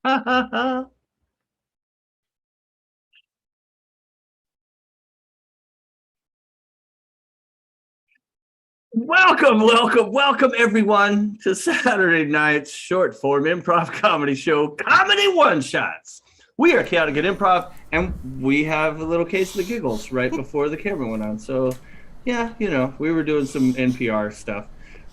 Welcome, everyone, to Saturday night's short form improv comedy show, Comedy One Shots. We are Chaotic at Improv, and we have a little case of the giggles right before the camera went on. So, yeah, we were doing some NPR stuff.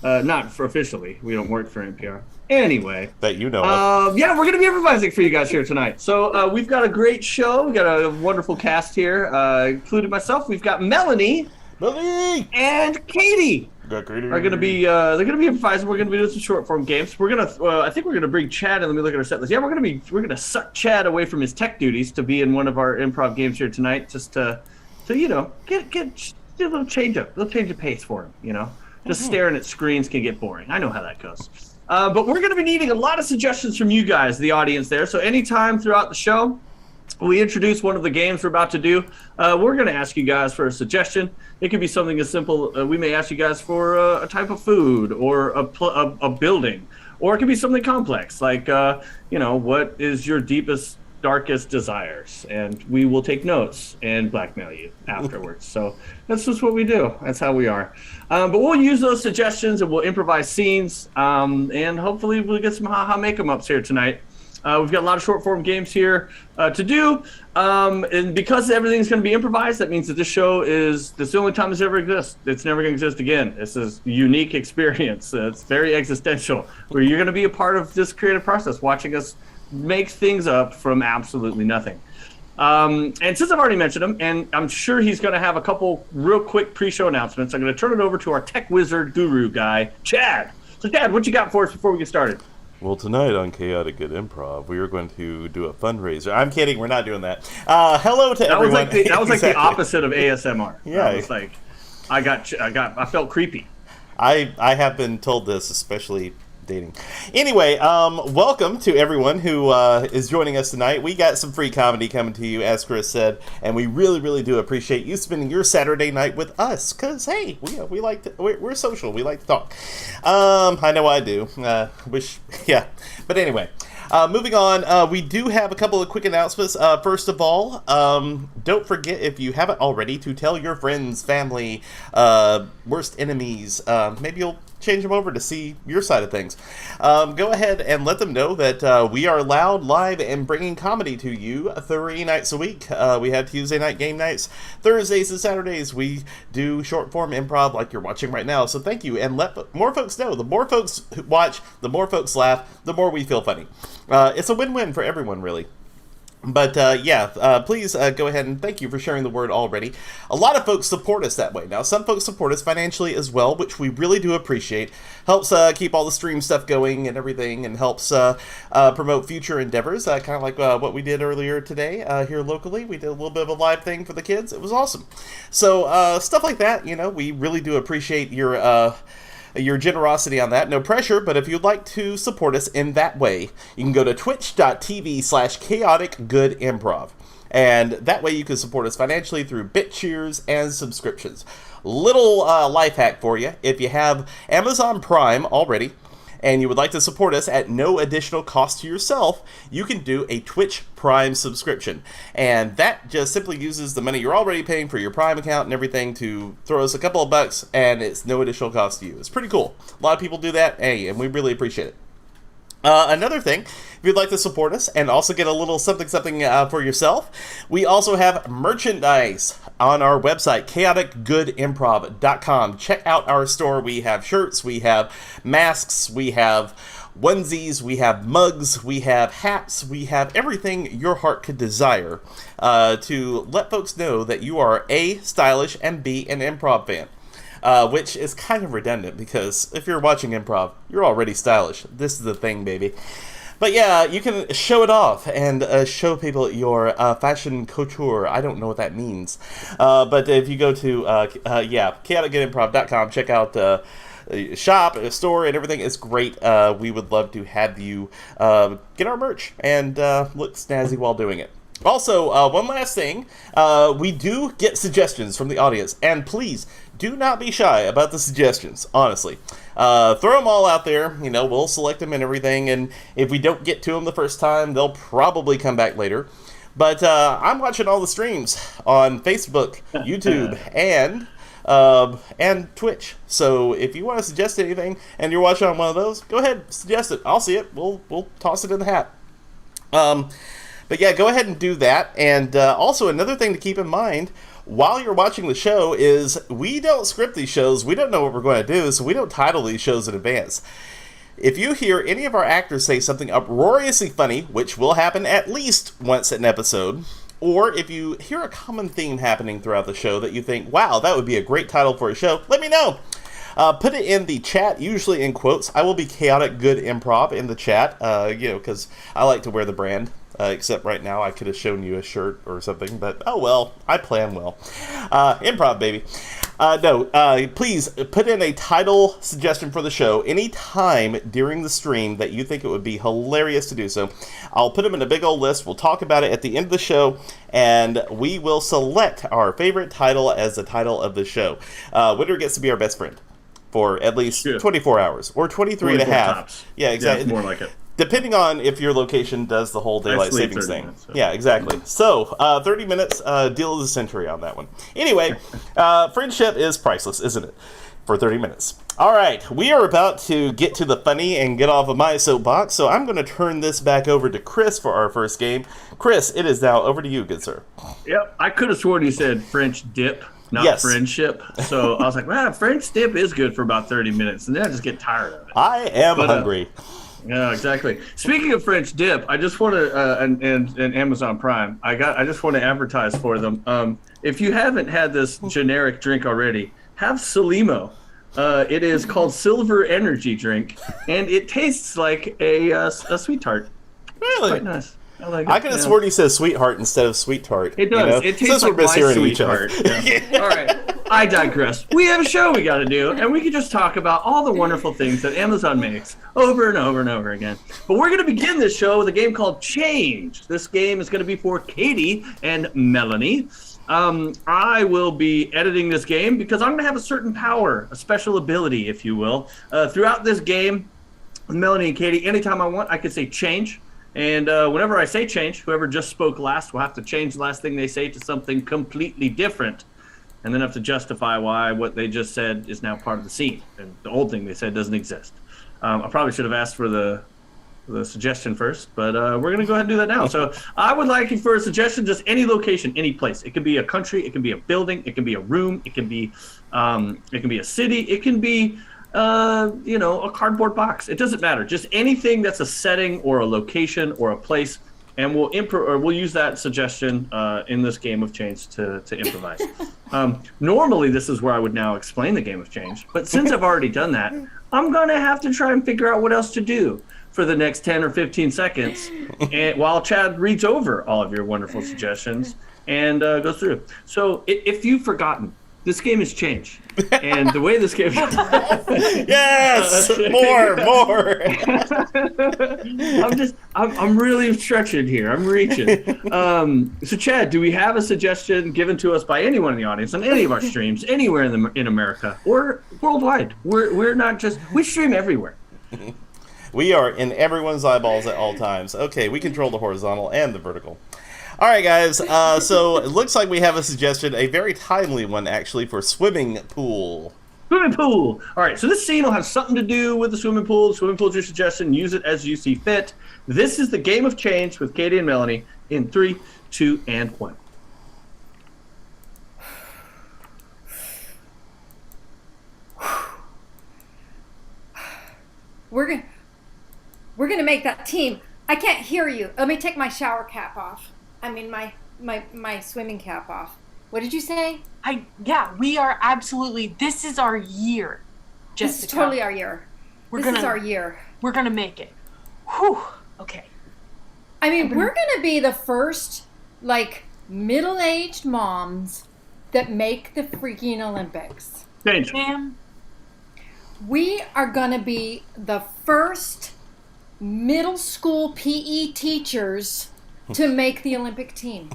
Not for officially. We don't work for NPR. Anyway. That you know of. Yeah, we're going to be improvising for you guys here tonight. So we've got a great show. We've got a wonderful cast here, including myself. We've got Melanie and Katie. Are going to be they're going to be improvising. We're going to be doing some short form games. We're going to I think we're going to bring Chad and let me look at our set list. Yeah, we're going to suck Chad away from his tech duties to be in one of our improv games here tonight, just to get a little change of pace for him. Just staring at screens can get boring. I know how that goes. But we're going to be needing a lot of suggestions from you guys, the audience there. So anytime throughout the show we introduce one of the games we're about to do, we're going to ask you guys for a suggestion. It could be something as simple. We may ask you guys for a type of food or a building, or it could be something complex like, what is your deepest, darkest desires? And we will take notes and blackmail you afterwards. So that's just what we do. That's how we are. But we'll use those suggestions and we'll improvise scenes. And hopefully we'll get some ha-ha make-em-ups here tonight. We've got a lot of short form games here to do. And because everything's going to be improvised, that means that this is the only time this ever exists. It's never going to exist again. It's a unique experience. It's very existential, where you're going to be a part of this creative process, watching us make things up from absolutely nothing. And since I've already mentioned him, and I'm sure he's going to have a couple real quick pre-show announcements, I'm going to turn it over to our tech wizard guru guy, Chad. So Chad, what you got for us before we get started? Well, tonight on Chaotic at Improv, we are going to do a fundraiser. I'm kidding, we're not doing that. Hello to everyone. That was like the opposite of ASMR. Yeah, it was like I felt creepy. I have been told this, especially dating. Anyway, welcome to everyone who is joining us tonight. We got some free comedy coming to you, as Chris said, and we really, really do appreciate you spending your Saturday night with us. Cause hey, we like to, we're social. We like to talk. I know I do. But anyway. Moving on, we do have a couple of quick announcements. First of all, don't forget, if you haven't already, to tell your friends, family, worst enemies. Maybe you'll change them over to see your side of things. Go ahead and let them know that we are loud, live, and bringing comedy to you 3 nights a week. We have Tuesday night game nights. Thursdays and Saturdays we do short form improv like you're watching right now. So thank you, and let more folks know. The more folks watch, the more folks laugh, the more we feel funny. It's a win-win for everyone, really. But please go ahead and thank you for sharing the word already. A lot of folks support us that way. Now, some folks support us financially as well, which we really do appreciate. Helps keep all the stream stuff going and everything, and helps promote future endeavors, kind of like what we did earlier today here locally. We did a little bit of a live thing for the kids. It was awesome. So stuff like that, we really do appreciate your generosity on that. No pressure, but if you'd like to support us in that way, you can go to twitch.tv/chaoticgoodimprov. And that way you can support us financially through bit cheers and subscriptions. Little life hack for you. If you have Amazon Prime already, and you would like to support us at no additional cost to yourself, you can do a Twitch Prime subscription. And that just simply uses the money you're already paying for your Prime account and everything to throw us a couple of bucks, and it's no additional cost to you. It's pretty cool. A lot of people do that, and we really appreciate it. Another thing, if you'd like to support us and also get a little something for yourself, we also have merchandise on our website, chaoticgoodimprov.com. Check out our store. We have shirts, we have masks, we have onesies, we have mugs, we have hats, we have everything your heart could desire to let folks know that you are A, stylish, and B, an improv fan. Which is kind of redundant, because if you're watching improv, you're already stylish. This is the thing, baby. But yeah, you can show it off and show people your fashion couture. I don't know what that means. But if you go to, chaoticgoodimprov.com, check out shop, store, and everything. It's great. We would love to have you get our merch and look snazzy while doing it. Also, one last thing. We do get suggestions from the audience, and please do not be shy about the suggestions, honestly. Throw them all out there. We'll select them and everything, and if we don't get to them the first time, they'll probably come back later. But I'm watching all the streams on Facebook, YouTube, and Twitch. So if you want to suggest anything and you're watching on one of those, go ahead, suggest it. I'll see it. We'll toss it in the hat. But yeah, go ahead and do that. And also another thing to keep in mind while you're watching the show is we don't script these shows. We don't know what we're going to do, so we don't title these shows in advance. If you hear any of our actors say something uproariously funny, which will happen at least once an episode, or if you hear a common theme happening throughout the show that you think, wow, that would be a great title for a show, let me know. Put it in the chat, usually in quotes. I will be chaotic good improv in the chat, because I like to wear the brand. Except right now I could have shown you a shirt or something, but oh well, I plan well. Improv, baby. Please put in a title suggestion for the show anytime during the stream that you think it would be hilarious to do so. I'll put them in a big old list. We'll talk about it at the end of the show, and we will select our favorite title as the title of the show. Winner gets to be our best friend for at least 24 hours or 23 and a half. Tops. Yeah, exactly. Yeah, more like it. Depending on if your location does the whole daylight savings thing. Minutes, so. Yeah, exactly. So, 30 minutes, deal of the century on that one. Anyway, friendship is priceless, isn't it? For 30 minutes. All right, we are about to get to the funny and get off of my soapbox, so I'm going to turn this back over to Chris for our first game. Chris, it is now over to you, good sir. Yep, I could have sworn you said French dip, not friendship. So I was like, wow, French dip is good for about 30 minutes, and then I just get tired of it. I am hungry. Yeah, exactly. Speaking of French dip, I just want to and Amazon Prime. I just want to advertise for them. If you haven't had this generic drink already, have Suckymouth. It is called Silver Energy Drink, and it tastes like a sweet tart. Really? Quite nice. I like it. I could have sworn he says sweetheart instead of sweet tart. It does. It tastes like my sweetheart. Yeah. All right. I digress. We have a show we got to do, and we can just talk about all the wonderful things that Amazon makes over and over and over again. But we're going to begin this show with a game called Change. This game is going to be for Katie and Melanie. I will be editing this game because I'm going to have a certain power, a special ability, if you will. Throughout this game, with Melanie and Katie, anytime I want, I can say change. And whenever I say change, whoever just spoke last will have to change the last thing they say to something completely different. And then have to justify why what they just said is now part of the scene. And the old thing they said doesn't exist. I probably should have asked for the suggestion first, but we're going to go ahead and do that now. So I would like you for a suggestion, just any location, any place. It could be a country, it can be a building, it can be a room, it can be a city, it can be a cardboard box. It doesn't matter. Just anything that's a setting or a location or a place. And we'll use that suggestion in this game of change to improvise. Normally, this is where I would now explain the game of change. But since I've already done that, I'm going to have to try and figure out what else to do for the next 10 or 15 seconds and while Chad reads over all of your wonderful suggestions and goes through. So if you've forgotten, this game is change. And the way this game yes, more. I'm really stretching here. I'm reaching. So Chad, do we have a suggestion given to us by anyone in the audience on any of our streams, anywhere in America or worldwide? We're not just, we stream everywhere. We are in everyone's eyeballs at all times. Okay, we control the horizontal and the vertical. All right, guys, so it looks like we have a suggestion, a very timely one, actually, for swimming pool. Swimming pool. All right, so this scene will have something to do with the swimming pool. The swimming pool is your suggestion. Use it as you see fit. This is the game of change with Katie and Melanie in 3, 2, and 1. We're gonna make that team. I can't hear you. Let me take my shower cap off. I mean, my swimming cap off. What did you say? We are absolutely, this is our year, Jessica. This is totally our year. This is our year. We're going to make it. Whew. Okay. I mean, we're going to be the first, middle-aged moms that make the freaking Olympics. Change. Ma'am. We are going to be the first middle school PE teachers to make the Olympic team.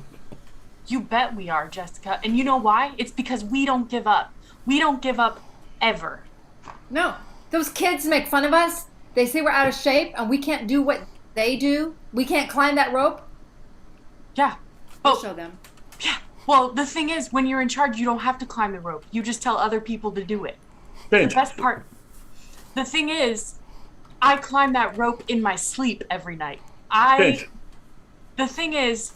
You bet we are, Jessica. And you know why? It's because we don't give up. We don't give up ever. No. Those kids make fun of us. They say we're out of shape and we can't do what they do. We can't climb that rope. Yeah. We'll show them. Yeah. Well, the thing is, when you're in charge, you don't have to climb the rope. You just tell other people to do it. The best part. The thing is, I climb that rope in my sleep every night. The thing is,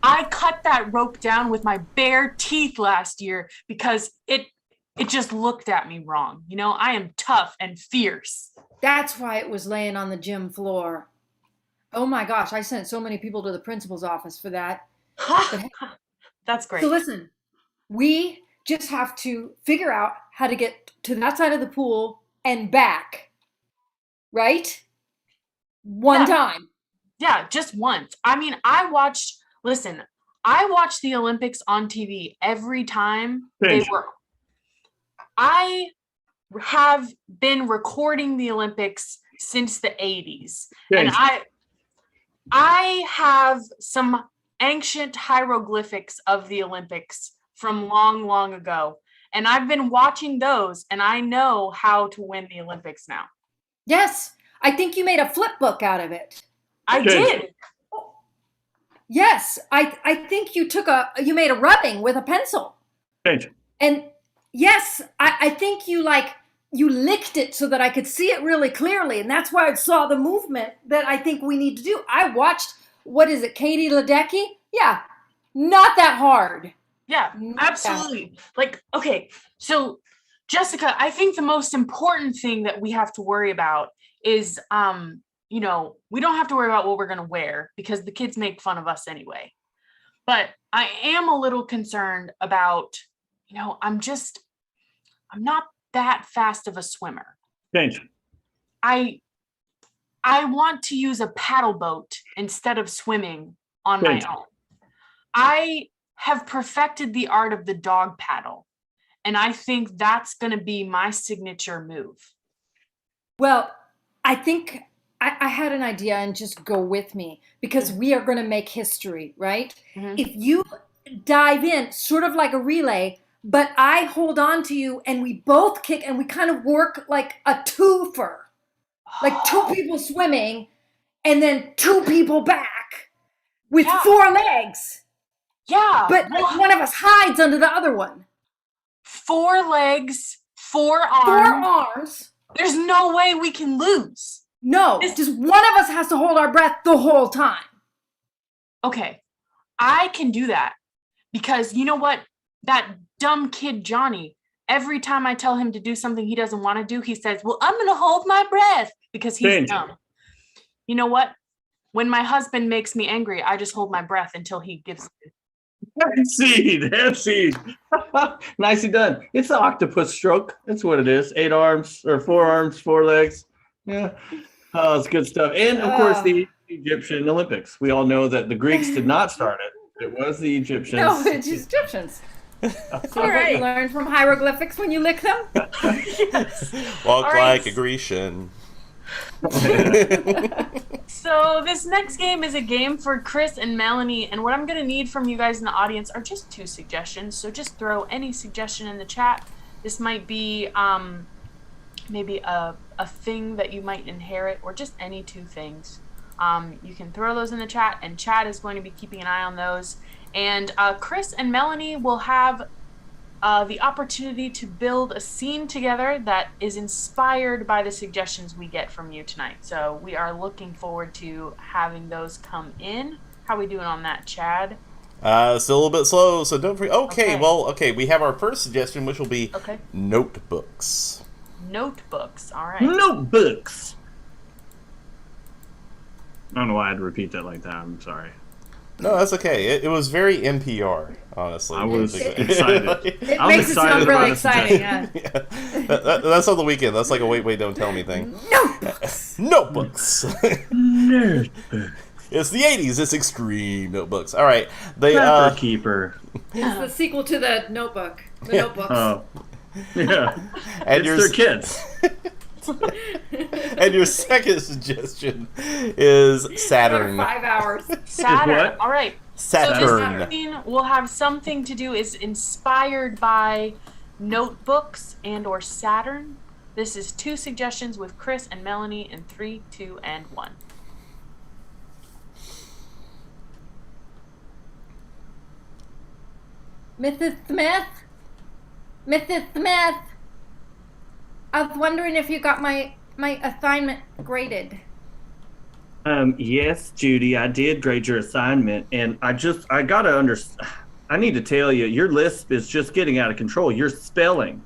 I cut that rope down with my bare teeth last year because it just looked at me wrong. You know, I am tough and fierce. That's why it was laying on the gym floor. Oh my gosh, I sent so many people to the principal's office for that. That's great. So listen, we just have to figure out how to get to that side of the pool and back. Right? One time. Yeah, just once. I mean, I watched the Olympics on TV every time they were. I have been recording the Olympics since the 80s. And I have some ancient hieroglyphics of the Olympics from long, long ago. And I've been watching those, and I know how to win the Olympics now. Yes, I think you made a flip book out of it. I did. Yes, I think you made a rubbing with a pencil. And yes, I think you licked it so that I could see it really clearly. And that's why I saw the movement that I think we need to do. I watched, what is it, Katie Ledecky? Yeah, not that hard. Yeah, absolutely. Like, okay, so Jessica, I think the most important thing that we have to worry about is, we don't have to worry about what we're going to wear because the kids make fun of us anyway. But I am a little concerned about, I'm not that fast of a swimmer. I want to use a paddle boat instead of swimming on my own. I have perfected the art of the dog paddle, and I think that's going to be my signature move. Well, I think I had an idea, and just go with me, because we are going to make history, right? Mm-hmm. If you dive in, sort of like a relay, but I hold on to you, and we both kick, and we kind of work like a twofer. Like two people swimming, and then two people back with four legs. Yeah. But one of us hides under the other one. 4 legs, 4 arms. 4 arms. There's no way we can lose. No, just one of us has to hold our breath the whole time. Okay, I can do that. Because you know what? That dumb kid, Johnny, every time I tell him to do something he doesn't want to do, he says, well, I'm going to hold my breath because he's dumb. You know what? When my husband makes me angry, I just hold my breath until he gives me. That's seed. Nicely done. It's the octopus stroke. That's what it is. 8 arms or 4 arms, 4 legs. Yeah. Oh, it's good stuff. And of course, the Egyptian Olympics. We all know that the Greeks did not start it. It was the Egyptians. No, it's Egyptians. All right. You learn from hieroglyphics when you lick them. Yes. Walk like a Grecian. So this next game is a game for Chris and Melanie, and what I'm going to need from you guys in the audience are just 2 suggestions. So just throw any suggestion in the chat. This might be maybe a thing that you might inherit, or just any 2 things. You can throw those in the chat, and Chad is going to be keeping an eye on those. And Chris and Melanie will have the opportunity to build a scene together that is inspired by the suggestions we get from you tonight. So we are looking forward to having those come in. How are we doing on that, Chad? Still a little bit slow, so don't forget. Okay, we have our first suggestion, which will be notebooks. Notebooks, all right. Notebooks. I don't know why I had to repeat that like that. I'm sorry. No, that's okay. It was very NPR, honestly. I was excited. It makes it sound really exciting, yeah. That's on the weekend. That's like a wait, don't tell me thing. Notebooks! Notebooks! Notebooks. It's the 80s. It's extreme notebooks. All right. Keeper. It's the sequel to the Notebook. The Notebooks. Oh. Yeah. And it's their kids. And your second suggestion is Saturn. 5 hours. Saturn. What? All right. Saturn. So this scene will have something to do, is inspired by notebooks and or Saturn. This is 2 suggestions with Chris and Melanie in 3, 2, and 1. Mrs. Smith? Mrs. Smith? I was wondering if you got my assignment graded. Yes, Judy, I did grade your assignment, and I gotta understand. I need to tell you, your lisp is just getting out of control. You're spelling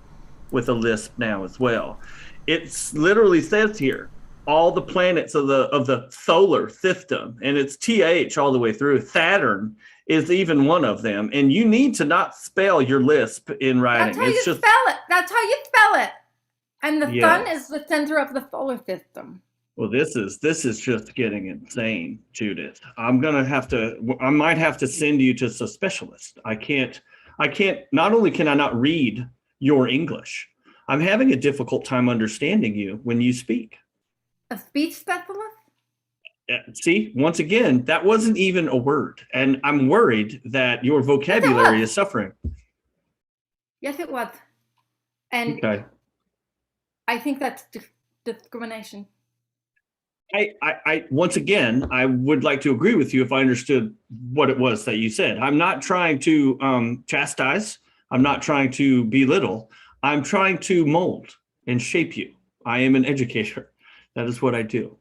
with a lisp now as well. It's literally says here, all the planets of the solar system, and it's TH all the way through. Saturn is even one of them, and you need to not spell your lisp in writing. That's how you spell it. That's how you spell it. And the Yeah. sun is the center of the solar system. Well, this is just getting insane, Judith. I might have to send you to a specialist. I can't, not only can I not read your English, I'm having a difficult time understanding you when you speak. A speech specialist? See, once again, that wasn't even a word. And I'm worried that your vocabulary is suffering. Yes, it was. And Okay. I think that's discrimination. I once again, I would like to agree with you if I understood what it was that you said. I'm not trying to chastise. I'm not trying to belittle. I'm trying to mold and shape you. I am an educator. That is what I do.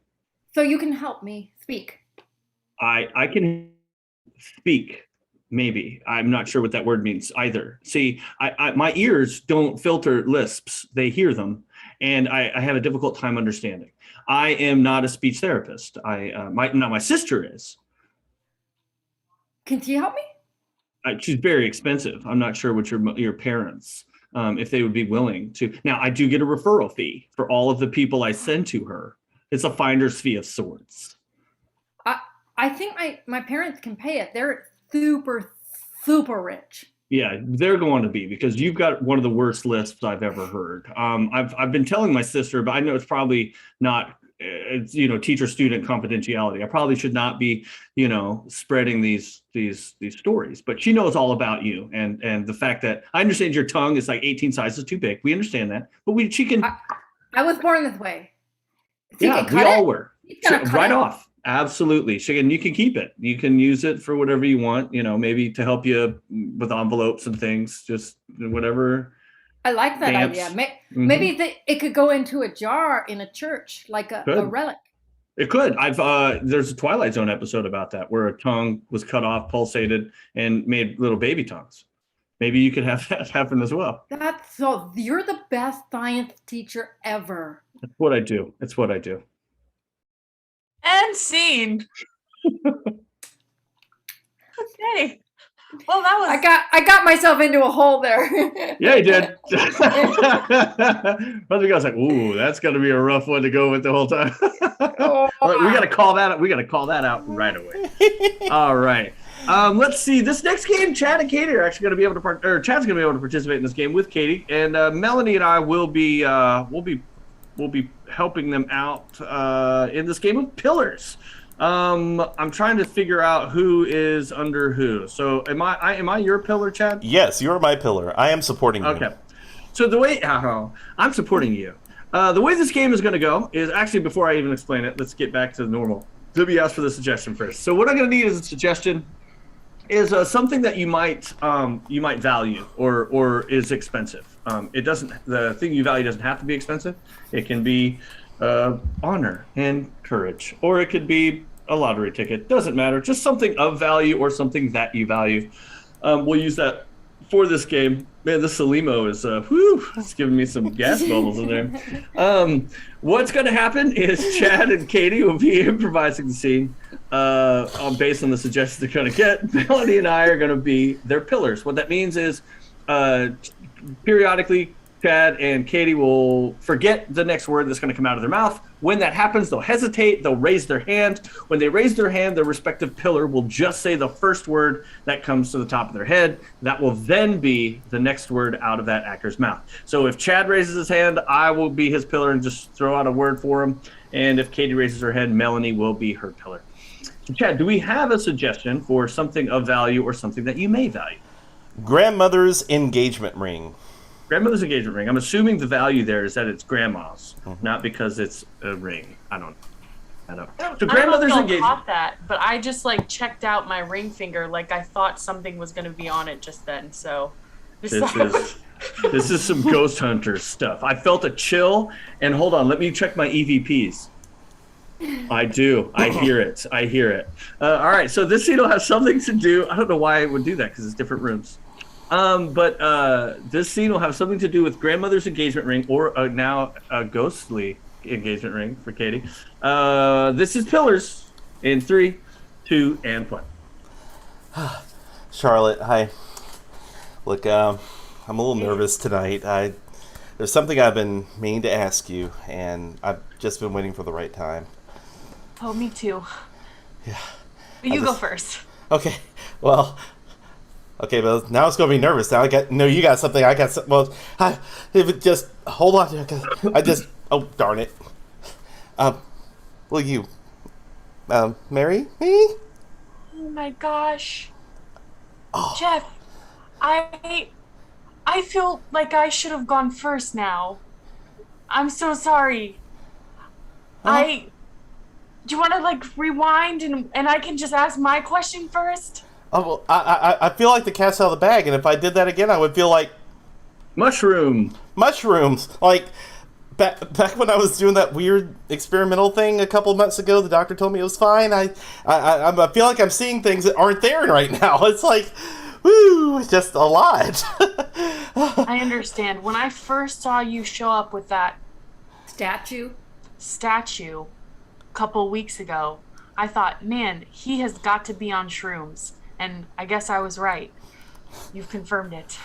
So you can help me speak. I can speak, maybe. I'm not sure what that word means either. See, my ears don't filter lisps. They hear them, and I have a difficult time understanding. I am not a speech therapist. My sister is. Can she help me? She's very expensive. I'm not sure what your parents, if they would be willing to. Now, I do get a referral fee for all of the people I send to her. It's a finder's fee of sorts. I think my parents can pay it. They're super, super rich. Yeah, they're going to be, because you've got one of the worst lisps I've ever heard. I've been telling my sister, but I know it's probably not, teacher-student confidentiality. I probably should not be, spreading these stories. But she knows all about you, and the fact that I understand your tongue is like 18 sizes too big. We understand that, but she can. I was born this way. Yeah, we all were. Right it off. Absolutely. You can keep it. You can use it for whatever you want, maybe to help you with envelopes and things, just whatever. I like that idea. Maybe it could go into a jar in a church, like a relic. It could. There's a Twilight Zone episode about that, where a tongue was cut off, pulsated, and made little baby tongues. Maybe you could have that happen as well. You're the best science teacher ever. That's what I do. It's what I do. And scene. Okay. Well, that was. I got myself into a hole there. Yeah, you did. I was like, "Ooh, that's gonna be a rough one to go with the whole time." We gotta call that out. We gotta call that out right away. All right. Let's see. This next game, Chad and Katie are actually going to be able to Chad's going to be able to participate in this game with Katie, and Melanie and I will be helping them out in this game of Pillars. I'm trying to figure out who is under who. So am I your pillar, Chad? Yes, you're my pillar. I am supporting you. Okay. So the way I'm supporting you. The way this game is going to go is actually, before I even explain it, let's get back to the normal. Let me ask for the suggestion first. So what I'm going to need is a suggestion. Is something that you might value or is expensive. The thing you value doesn't have to be expensive. It can be honor and courage, or it could be a lottery ticket. Doesn't matter. Just something of value or something that you value. We'll use that for this game. Man, this Salimo is it's giving me some gas bubbles in there. What's going to happen is Chad and Katie will be improvising the scene based on the suggestions they're going to get. Melanie and I are going to be their pillars. What that means is periodically Chad and Katie will forget the next word that's going to come out of their mouth. When that happens, they'll hesitate. They'll raise their hand. When they raise their hand, their respective pillar will just say the first word that comes to the top of their head. That will then be the next word out of that actor's mouth. So if Chad raises his hand, I will be his pillar and just throw out a word for him. And if Katie raises her hand, Melanie will be her pillar. So Chad, do we have a suggestion for something of value or something that you may value? Grandmother's engagement ring. Grandmother's engagement ring. I'm assuming the value there is that it's grandma's, not because it's a ring. I don't know. So grandmother's engagement. I caught that, but I just like checked out my ring finger, like I thought something was going to be on it just then. So this is some ghost hunter stuff. I felt a chill, and hold on, let me check my EVPs. I do. I hear it. All right, so this scene will have something to do. I don't know why I would do that because it's different rooms. But this scene will have something to do with grandmother's engagement ring, or now a ghostly engagement ring for Katie. This is Pillars in 3, 2, and play. Charlotte, hi. Look, I'm a little nervous tonight. There's something I've been meaning to ask you, and I've just been waiting for the right time. Oh, me too. Yeah. You go first. Okay. Well. Okay, but now it's gonna be nervous. Now you got something. I got something. Well, just hold on. Oh darn it. Will you, marry me? Oh my gosh. Oh. Jeff, I feel like I should have gone first now. I'm so sorry. Huh? Do you want to like rewind and I can just ask my question first? Oh, well, I feel like the cat's out of the bag, and if I did that again, I would feel like mushrooms. Like back when I was doing that weird experimental thing a couple of months ago, the doctor told me it was fine. I feel like I'm seeing things that aren't there right now. It's like, woo, it's just a lot. I understand. When I first saw you show up with that statue a couple weeks ago, I thought, man, he has got to be on shrooms. And I guess I was right. You've confirmed it.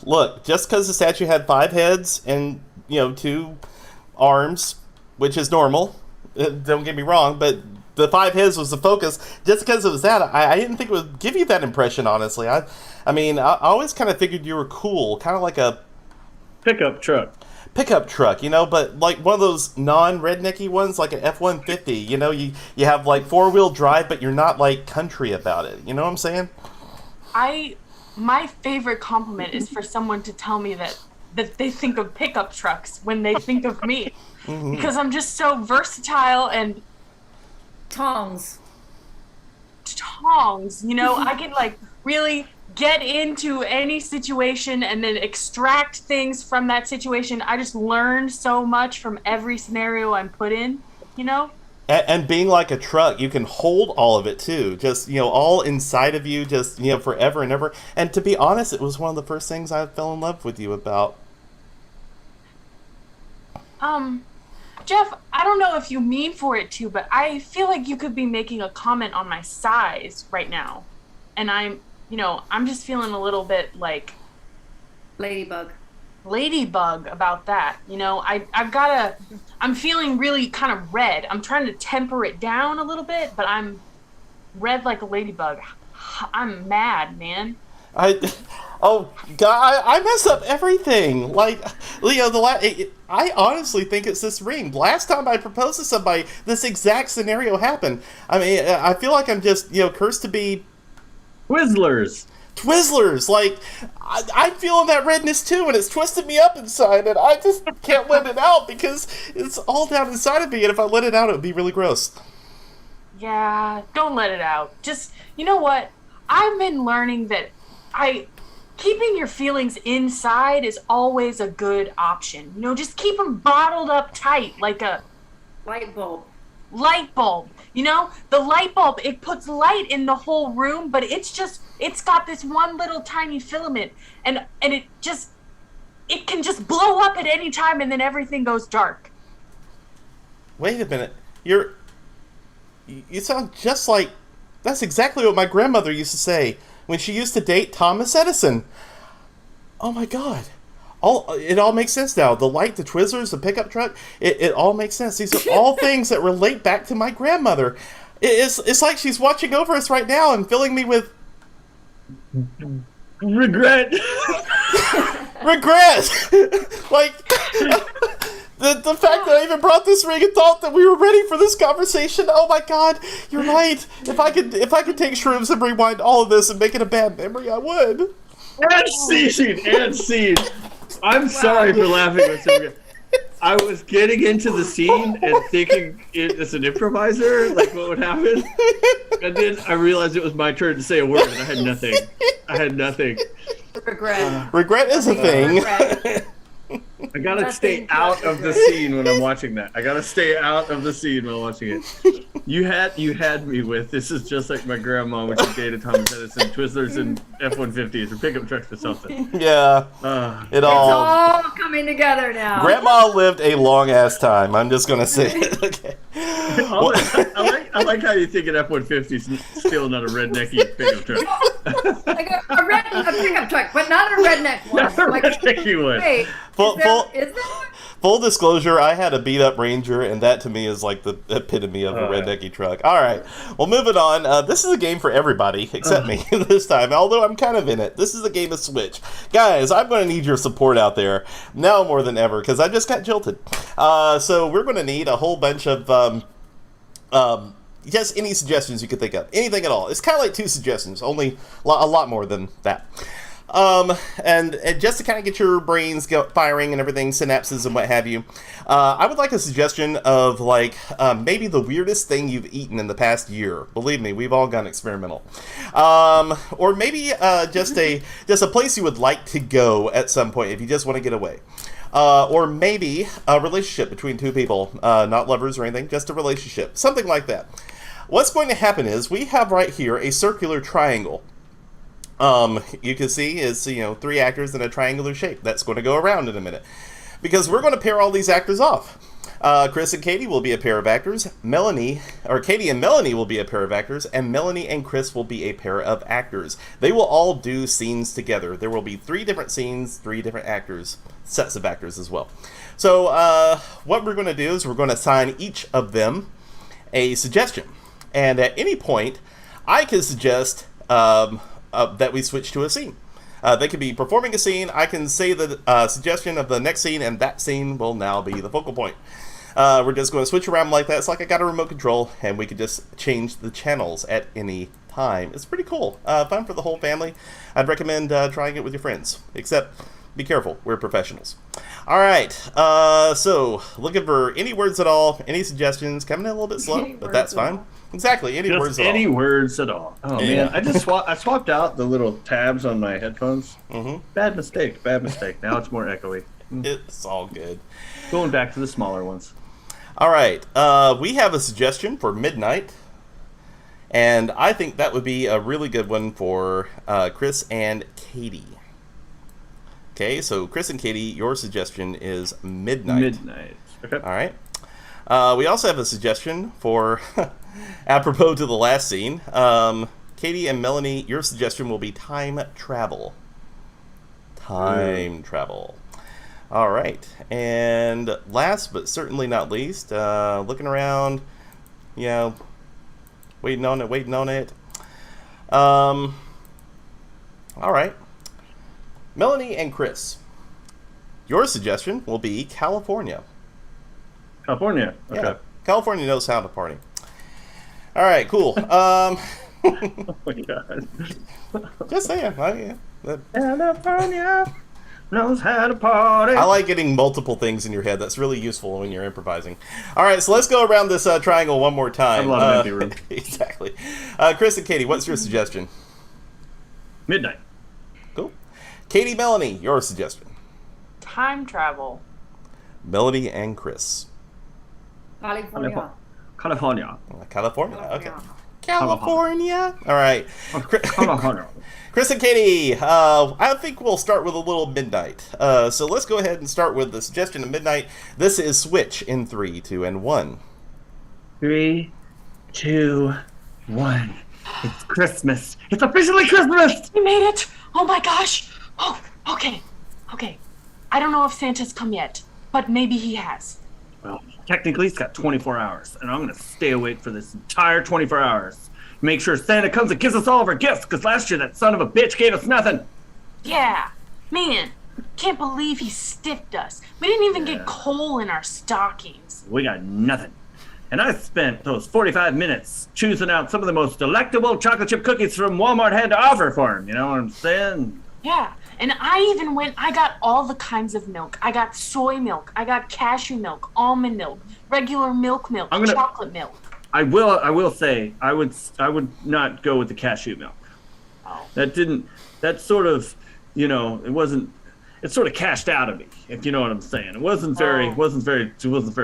Look, just because the statue had 5 heads and, 2 arms, which is normal, don't get me wrong, but the 5 heads was the focus. Just because it was that, I didn't think it would give you that impression, honestly. I always kind of figured you were cool, kind of like a pickup truck, but like one of those non-rednecky ones, like an F-150. You have like 4-wheel drive, but you're not like country about it. You know what I'm saying? My favorite compliment is for someone to tell me that they think of pickup trucks when they think of me, because I'm just so versatile and tongs. I can like really get into any situation and then extract things from that situation. I just learned so much from every scenario I'm put in, And being like a truck, you can hold all of it too. Just, all inside of you, just, forever and ever. And to be honest, it was one of the first things I fell in love with you about. Jeff, I don't know if you mean for it to, but I feel like you could be making a comment on my size right now. And I'm just feeling a little bit like ladybug about that. I'm feeling really kind of red. I'm trying to temper it down a little bit, but I'm red like a ladybug. I'm mad, man. Oh God, I mess up everything. Like, Leo, I honestly think it's this ring. Last time I proposed to somebody, this exact scenario happened. I feel like I'm just, cursed to be Twizzlers. Like, I'm feeling that redness too, and it's twisted me up inside, and I just can't let it out because it's all down inside of me, and if I let it out, it would be really gross. Yeah, don't let it out. Just, you know what? I've been learning that keeping your feelings inside is always a good option. You just keep them bottled up tight like a light bulb. The light bulb, it puts light in the whole room, but it's got this one little tiny filament, and it can just blow up at any time, and then everything goes dark. Wait a minute. You sound just like... That's exactly what my grandmother used to say when she used to date Thomas Edison. Oh my God. It all makes sense now. The light, the Twizzlers, the pickup truck, it all makes sense. These are all things that relate back to my grandmother. It's like she's watching over us right now and filling me with regret. Regret. Like the fact that I even brought this ring and thought that we were ready for this conversation. Oh my God, you're right. If I could take shrooms and rewind all of this and make it a bad memory, I would. And scene. I'm sorry for laughing at so I was getting into the scene and thinking it as an improviser, like what would happen. And then I realized it was my turn to say a word, and I had nothing. Regret is a thing. Regret. I gotta stay out of the scene when I'm watching that. I gotta stay out of the scene while watching it. You had me with this is just like my grandma when she dated Thomas Edison, Twizzlers and F-150s or pickup trucks or something. Yeah, it's all coming together now. Grandma lived a long ass time. I'm just gonna say it. Okay. I like how you think an F-150 is still not a rednecky pickup truck. Like a pickup truck, but not a redneck one. Not a rednecky one. Wait, is there? Full disclosure, I had a beat-up Ranger, and that to me is like the epitome of a rednecky truck. All right, well, moving on. This is a game for everybody except me this time, although I'm kind of in it. This is a game of Switch. Guys, I'm going to need your support out there now more than ever because I just got jilted. So we're going to need a whole bunch of just any suggestions you could think of. Anything at all. It's kind of like 2 suggestions, only a lot more than that. And just to kind of get your brains firing and everything, synapses and what have you, I would like a suggestion of like maybe the weirdest thing you've eaten in the past year. Believe me, we've all gone experimental. Or maybe just a place you would like to go at some point if you just want to get away. Or maybe a relationship between 2 people, not lovers or anything, just a relationship, something like that. What's going to happen is we have right here a circular triangle. You can see it's 3 actors in a triangular shape. That's going to go around in a minute because we're going to pair all these actors off. Chris and Katie will be a pair of actors. Katie and Melanie will be a pair of actors, and Melanie and Chris will be a pair of actors. They will all do scenes together. There will be 3 different scenes, 3 different actors, sets of actors as well. So what we're going to do is we're going to assign each of them a suggestion, and at any point, I can suggest that we switch to a scene. They could be performing a scene. I can say the suggestion of the next scene, and that scene will now be the focal point. We're just going to switch around like that. It's like I got a remote control, and we could just change the channels at any time. It's pretty cool. Fun for the whole family. I'd recommend trying it with your friends. Except, be careful. We're professionals. All right. So, looking for any words at all, any suggestions. Coming in a little bit slow, but that's fine. Exactly, any words at all. Any words at all. Oh, yeah. Man, I swapped out the little tabs on my headphones. Mm-hmm. Bad mistake. Now it's more echoey. It's all good. Going back to the smaller ones. All right, we have a suggestion for Midnight, and I think that would be a really good one for Chris and Katie. Okay, so Chris and Katie, your suggestion is Midnight. Okay. All right. We also have a suggestion for, apropos to the last scene, Katie and Melanie, your suggestion will be time travel. Travel. All right. And last but certainly not least, looking around, waiting on it. All right. Melanie and Chris, your suggestion will be California. California. Okay. Yeah. California knows how to party. All right, cool. Oh my God. Just saying. California knows how to party. I like getting multiple things in your head. That's really useful when you're improvising. All right, so let's go around this triangle one more time. I love empty room. Exactly. Chris and Katie, what's your suggestion? Midnight. Cool. Katie, Melanie, your suggestion. Time travel. Melanie and Chris. California. California. Okay. California. California. All right. California. Chris and Katie, I think we'll start with a little Midnight. So let's go ahead and start with the suggestion of Midnight. This is Switch in 3, 2, and 1. 3, 2, 1. It's Christmas. It's officially Christmas. We made it. Oh my gosh. Oh, okay. I don't know if Santa's come yet, but maybe he has. Well, technically, he's got 24 hours, and I'm going to stay awake for this entire 24 hours. Make sure Santa comes and gives us all of our gifts, because last year that son of a bitch gave us nothing. Yeah, man, can't believe he stiffed us. We didn't even get coal in our stockings. We got nothing. And I spent those 45 minutes choosing out some of the most delectable chocolate chip cookies from Walmart had to offer for him. You know what I'm saying? Yeah, and I got all the kinds of milk. I got soy milk, I got cashew milk, almond milk, regular milk, chocolate milk. I will say, I would not go with the cashew milk. Oh. That sort of, it sort of cashed out of me, if you know what I'm saying. It wasn't very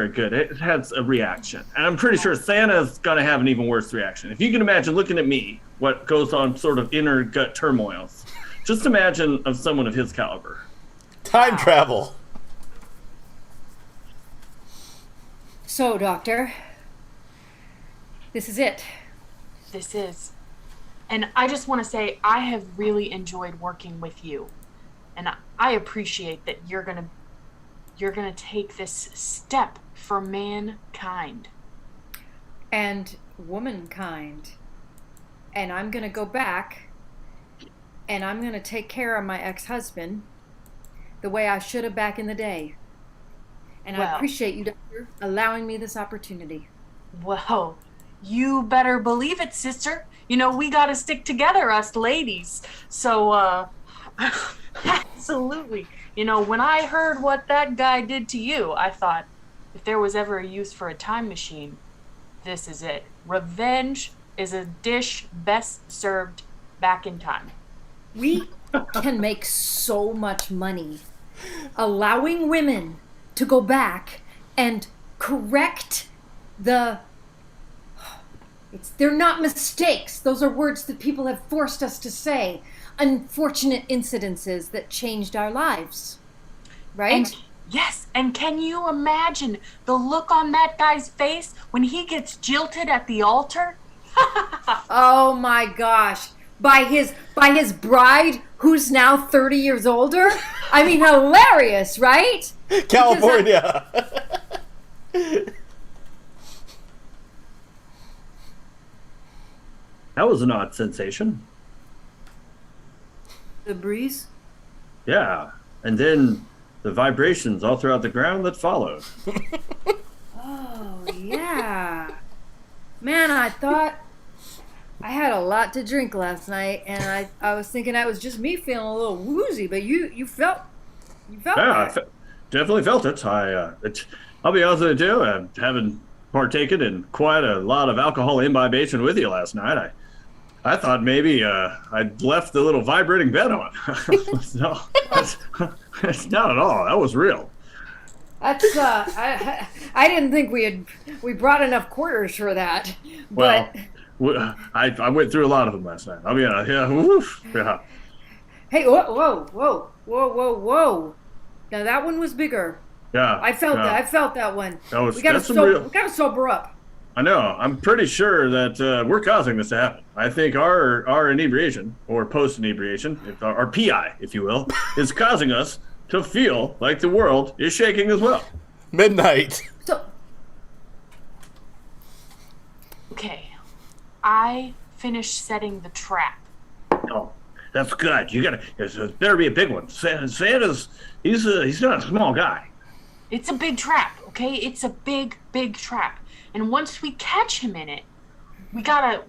good. It had a reaction. And I'm pretty sure Santa's gonna have an even worse reaction. If you can imagine looking at me, what goes on sort of inner gut turmoils, just imagine of someone of his caliber. Time travel. So, Doctor, this is it. This is. And I just want to say I have really enjoyed working with you. And I appreciate that you're gonna take this step for mankind. And womankind. And I'm gonna go back and I'm gonna take care of my ex-husband the way I should have back in the day. And I appreciate you, Doctor, allowing me this opportunity. Well, you better believe it, sister. We gotta stick together, us ladies. So, absolutely. When I heard what that guy did to you, I thought, if there was ever a use for a time machine, this is it. Revenge is a dish best served back in time. We can make so much money allowing women to go back and correct they're not mistakes. Those are words that people have forced us to say. Unfortunate incidences that changed our lives, right? Yes, and can you imagine the look on that guy's face when he gets jilted at the altar? Oh my gosh. By his bride, who's now 30 years older? I mean, hilarious, right? California. That was an odd sensation. The breeze? Yeah, and then the vibrations all throughout the ground that followed. Oh, yeah. Man, I thought I had a lot to drink last night, and I was thinking that was just me feeling a little woozy, but you felt Yeah, that. definitely felt it. I'll be honest with you, I haven't partaken in quite a lot of alcohol imbibation with you last night. I thought maybe I'd left the little vibrating bed on. No, that's not at all. That was real. That's I didn't think we brought enough quarters for that. But I went through a lot of them last night. I mean, yeah. Hey, whoa! Now that one was bigger. Yeah, I felt that. I felt that one. We gotta sober up. I know. I'm pretty sure that we're causing this to happen. I think our inebriation, or post-inebriation, our PI, if you will, is causing us to feel like the world is shaking as well. Midnight. So, okay, I finished setting the trap. Oh, that's good. It better be a big one. Santa's, he's not a small guy. It's a big trap, okay? It's a big, big trap. And once we catch him in it, we gotta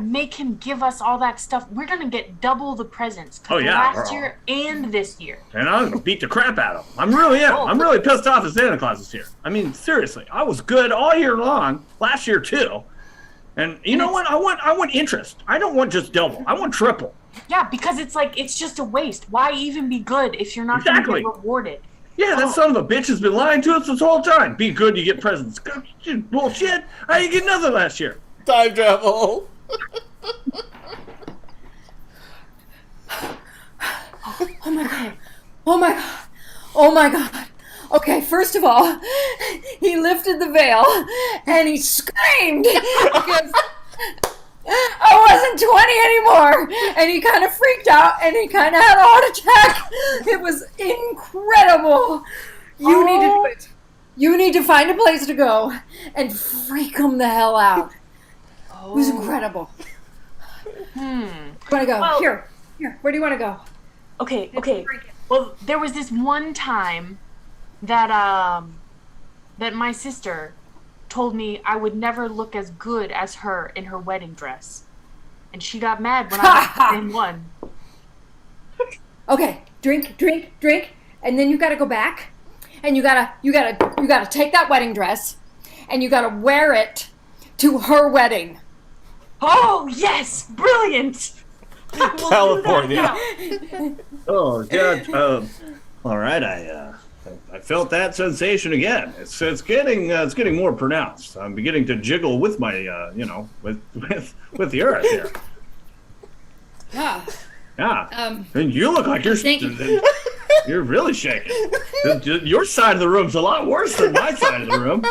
make him give us all that stuff. We're gonna get double the presents. Oh yeah, last year and this year. And I'm gonna beat the crap out of him. I'm really pissed off that Santa Claus is here. I mean, seriously, I was good all year long, last year too. And you know what? I want interest. I don't want just double. I want triple. Yeah, because it's just a waste. Why even be good if you're not gonna get rewarded? Yeah, that son of a bitch has been lying to us this whole time. Be good, you get presents. Bullshit. I didn't get nothing last year. Time travel. Oh my god. Oh my god. Oh my god. Okay, first of all, he lifted the veil and he screamed because I wasn't 20 anymore. And he kind of freaked out and he kind of had a heart attack. It was incredible. You need to do it. You need to find a place to go and freak him the hell out. It was incredible. Want to go? Well, here. Where do you want to go? Okay. Well, there was this one time that that my sister told me I would never look as good as her in her wedding dress, and she got mad when I got the same one. Okay, drink, and then you got to go back, and you gotta take that wedding dress, and you gotta wear it to her wedding. Oh yes, brilliant. California. Oh God. All right. I felt that sensation again. It's getting more pronounced. I'm beginning to jiggle with my with the earth here. Yeah. Yeah. And you look like you're really shaking. Your side of the room's a lot worse than my side of the room.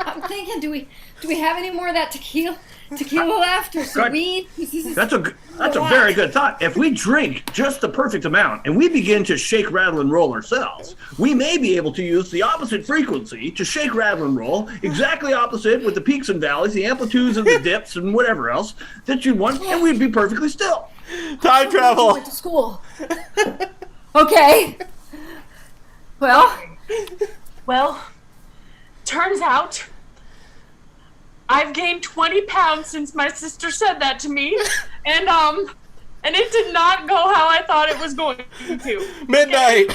I'm thinking, do we have any more of that tequila left or some weed? That's a very good thought. If we drink just the perfect amount and we begin to shake, rattle, and roll ourselves, we may be able to use the opposite frequency to shake, rattle, and roll, exactly opposite with the peaks and valleys, the amplitudes and the dips and whatever else that you want, and we'd be perfectly still. Time travel. I went to school. Okay. Well, turns out I've gained 20 pounds since my sister said that to me, and it did not go how I thought it was going to. Midnight.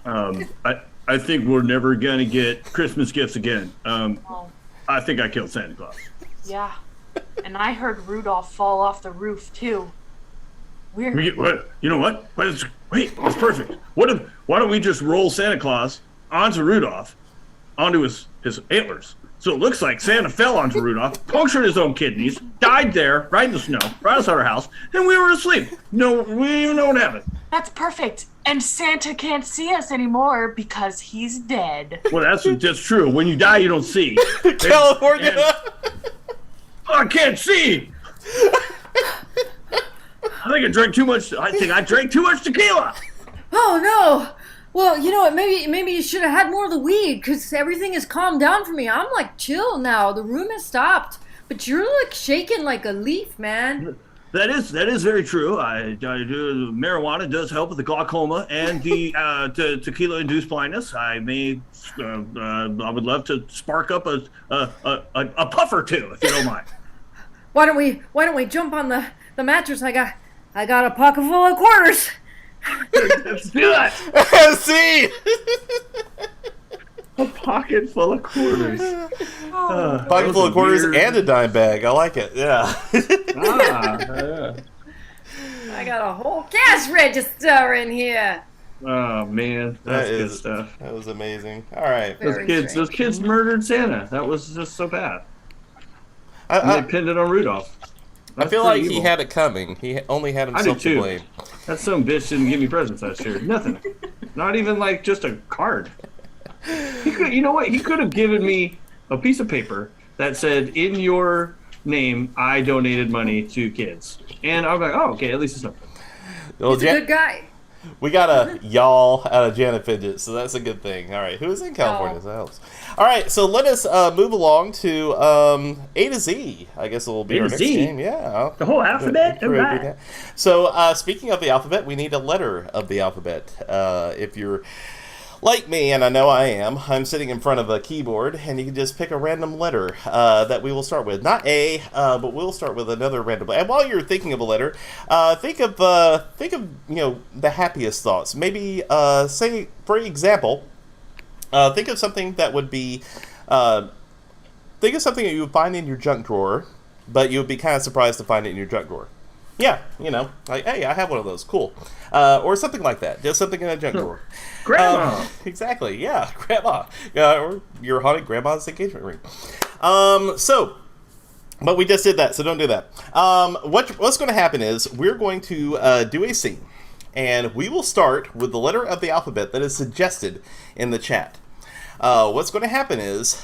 I think we're never gonna get Christmas gifts again. I think I killed Santa Claus. Yeah, and I heard Rudolph fall off the roof too. Weird. What? You know what? Wait, that's perfect. Why don't we just roll Santa Claus onto Rudolph, onto his antlers? So it looks like Santa fell onto Rudolph, punctured his own kidneys, died there, right in the snow, right outside our house, and we were asleep. No, we didn't even know what happened. That's perfect. And Santa can't see us anymore because he's dead. Well, that's true. When you die, you don't see. California. I can't see. I think I drank too much. I drank too much tequila. Oh no. Well, you know what? Maybe you should have had more of the weed because everything has calmed down for me. I'm like chill now. The room has stopped, but you're like shaking like a leaf, man. That is very true. I do. Marijuana does help with the glaucoma and the tequila-induced blindness. I would love to spark up a puff or two if you don't mind. Why don't we jump on the mattress? I got a pocket full of quarters. Let's do it. See. A pocket full of quarters. Pocket full of quarters and a dime bag. I like it. Yeah. Yeah. I got a whole cash register in here. Oh man, that's good stuff. That was amazing. All right. Those kids murdered Santa. That was just so bad. They pinned it on Rudolph. I feel like he had it coming. He only had himself to blame. That some bitch didn't give me presents last year. Nothing. Not even like just a card. You know what? He could have given me a piece of paper that said, "In your name, I donated money to kids," and I'm like, "Oh, okay. At least it's something." Well, He's a good guy. We got a y'all out of Janet Fidget, so that's a good thing. All right, who is in California? So that helps. All right, so let us move along to A to Z. I guess it will be our next game. Yeah, the whole alphabet. All right. So speaking of the alphabet, we need a letter of the alphabet. If you're like me, and I know I am, I'm sitting in front of a keyboard, and you can just pick a random letter that we will start with. Not A, but we'll start with another random letter. And while you're thinking of a letter, think of the happiest thoughts. Maybe say, for example, think of something that would be think of something that you would find in your junk drawer, but you would be kind of surprised to find it in your junk drawer. Yeah, like, hey, I have one of those. Cool. Or something like that. Just something in a junk drawer. Grandma. Exactly, yeah, grandma. Or your haunted grandma's engagement ring. But we just did that, so don't do that. What's going to happen is we're going to do a scene, and we will start with the letter of the alphabet that is suggested in the chat. What's going to happen is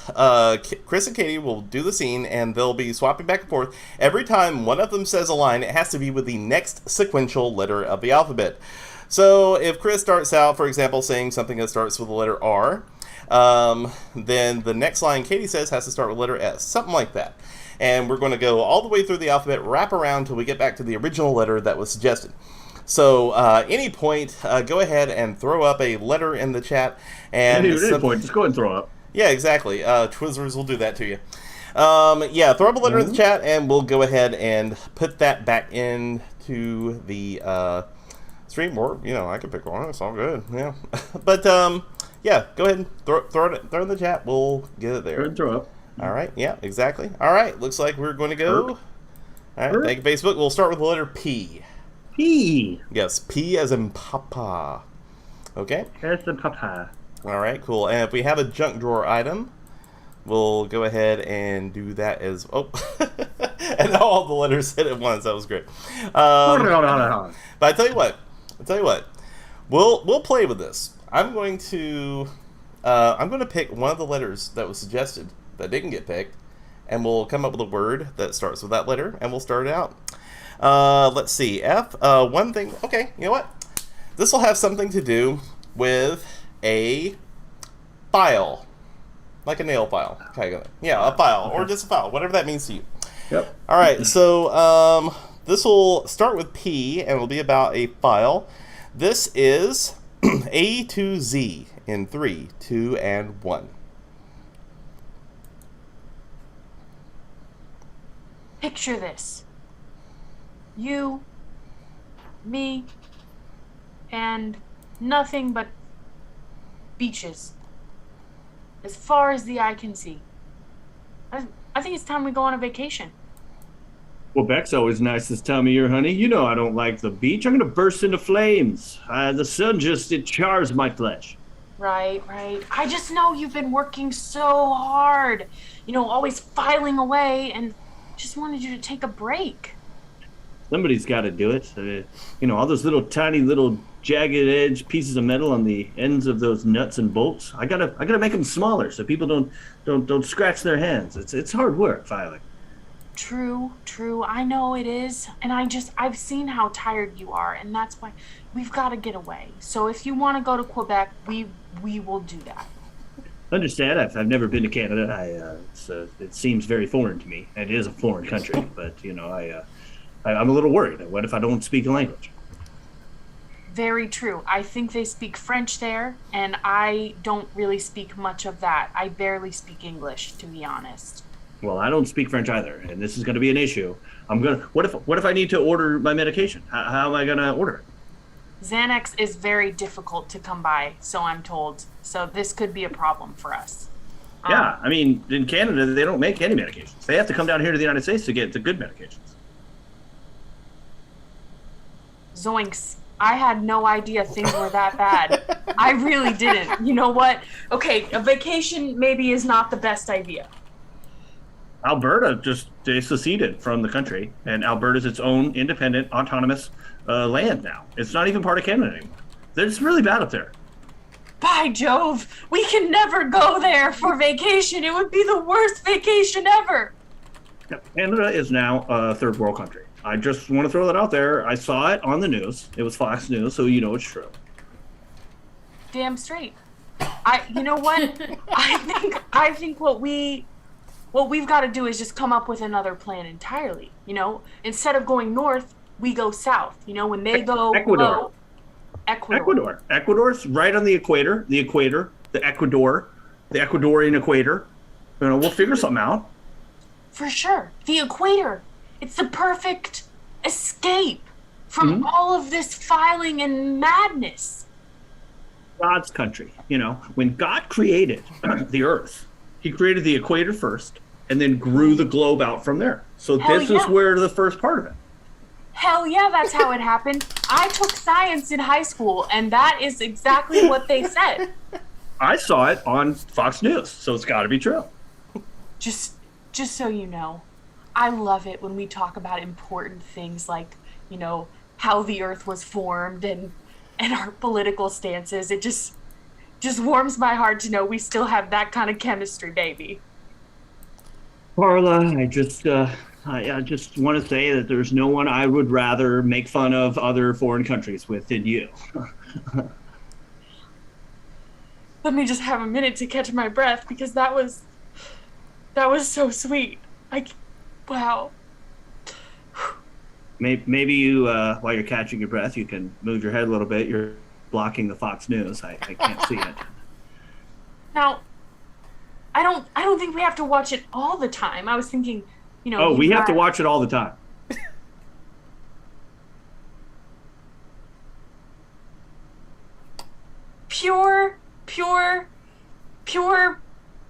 Chris and Katie will do the scene, and they'll be swapping back and forth. Every time one of them says a line, it has to be with the next sequential letter of the alphabet. So if Chris starts out, for example, saying something that starts with the letter R, then the next line Katie says has to start with letter S, something like that. And we're going to go all the way through the alphabet, wrap around till we get back to the original letter that was suggested. So, any point, go ahead and throw up a letter in the chat. And any point, just go ahead and throw up. Yeah, exactly. Twizzlers will do that to you. Yeah, throw up a letter in the chat, and we'll go ahead and put that back into the stream. Or, I can pick one. It's all good. Yeah. But, yeah, go ahead and throw it in the chat. We'll get it there. Go ahead and throw up. All right. Yeah, exactly. All right. Looks like we're going to go. All right. Thank you, Facebook. We'll start with the letter P. P. Yes, P as in Papa. Okay. As in Papa. All right, cool. And if we have a junk drawer item, we'll go ahead and do that as... Oh. And all the letters hit at once. That was great. But I tell you what. We'll play with this. I'm going to pick one of the letters that was suggested that didn't get picked, and we'll come up with a word that starts with that letter, and we'll start it out. Let's see. F. One thing. Okay, you know what? This will have something to do with a file, like a nail file. Okay, yeah, a file, or just a file, whatever that means to you. Yep. All right. So this will start with P, and it'll be about a file. This is A to Z in 3, 2, and 1. Picture this. You, me, and nothing but beaches. As far as the eye can see. I think it's time we go on a vacation. Quebec's always nice this time of year, honey. You know I don't like the beach. I'm going to burst into flames. The sun it chars my flesh. Right. I just know you've been working so hard. Always filing away, and just wanted you to take a break. Somebody's got to do it. All those little tiny little jagged edge pieces of metal on the ends of those nuts and bolts. I gotta make them smaller so people don't scratch their hands. It's hard work filing. True. I know it is, and I've seen how tired you are, and that's why we've got to get away. So if you want to go to Quebec, we will do that. Understand? I've never been to Canada. It seems very foreign to me. It is a foreign country, but I'm a little worried. What if I don't speak the language? Very true. I think they speak French there, and I don't really speak much of that. I barely speak English, to be honest. Well, I don't speak French either, and this is going to be an issue. What if I need to order my medication? How am I going to order it? Xanax is very difficult to come by, so I'm told. So this could be a problem for us. Yeah, in Canada, they don't make any medications. They have to come down here to the United States to get the good medications. Zoinks. I had no idea things were that bad. I really didn't. You know what? Okay, a vacation maybe is not the best idea. Alberta they seceded from the country, and Alberta is its own independent, autonomous land now. It's not even part of Canada anymore. It's really bad up there. By Jove, we can never go there for vacation. It would be the worst vacation ever. Canada is now a third world country. I just want to throw that out there. I saw it on the news. It was Fox News, so it's true. Damn straight. You know what? I think what we've got to do is just come up with another plan entirely. Instead of going north, we go south. When they go Ecuador. Ecuador. Ecuador's right on the equator. The Ecuadorian equator. We'll figure something out. For sure. The equator. It's the perfect escape from all of this filing and madness. God's country. When God created the earth, he created the equator first and then grew the globe out from there. So this is where the first part of it. Hell yeah, that's how it happened. I took science in high school, and that is exactly what they said. I saw it on Fox News, so it's got to be true. Just so you know, I love it when we talk about important things like, how the earth was formed and our political stances. just warms my heart to know we still have that kind of chemistry, baby. Carla, I just want to say that there's no one I would rather make fun of other foreign countries with than you. Let me just have a minute to catch my breath because that was so sweet. Wow. Maybe you, while you're catching your breath, you can move your head a little bit. You're blocking the Fox News. I can't see it. Now, I don't think we have to watch it all the time. I was thinking, Oh, we have to watch it all the time. Pure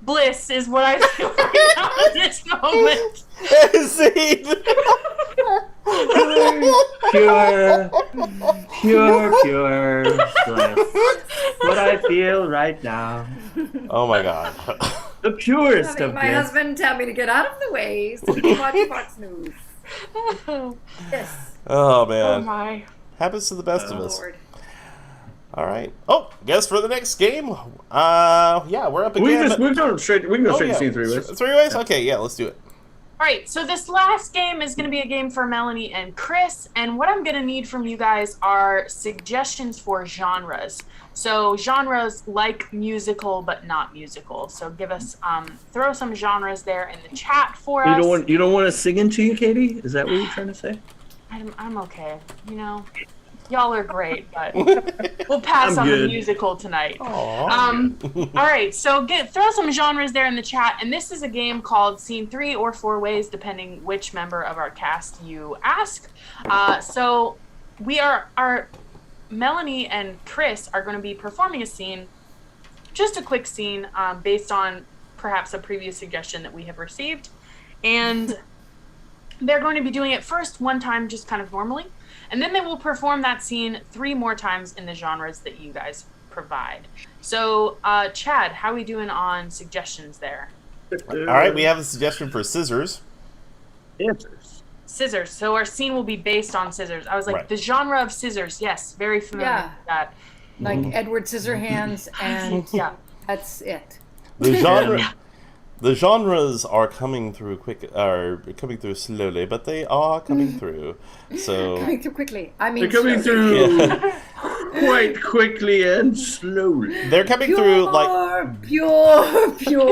bliss is what I feel right now at this moment. Pure bliss. What I feel right now. Oh my God. The purest of my bliss. husband tell me to get out of the way so we can watch Fox News. Yes. Oh man. Oh my. Happens to the best of us. Lord. All right. Oh, guess for the next game. Yeah, we're up again. We can go straight to scene 3 ways. 3 ways? Okay, yeah, let's do it. All right, so this last game is going to be a game for Melanie and Chris, and what I'm going to need from you guys are suggestions for genres. So genres like musical but not musical. So give us, throw some genres there in the chat for us. You don't want to sing into you, Katie? Is that what you're trying to say? I'm okay. Y'all are great, but we'll pass on the musical tonight. All right, so throw some genres there in the chat, and this is a game called Scene 3 or 4 Ways, depending which member of our cast you ask. So Melanie and Chris are going to be performing a scene, just a quick scene based on perhaps a previous suggestion that we have received, and they're going to be doing it first one time just kind of normally, and then they will perform that scene 3 more times in the genres that you guys provide. So, Chad, how are we doing on suggestions there? All right, we have a suggestion for scissors. Scissors. So our scene will be based on scissors. I was like, the genre of scissors. Yes, very familiar with that. Like Edward Scissorhands, and that's it. The genres are coming through slowly, but they are coming through. So coming through quickly. I mean, they're coming through quite quickly and slowly. They're coming through like pure speed.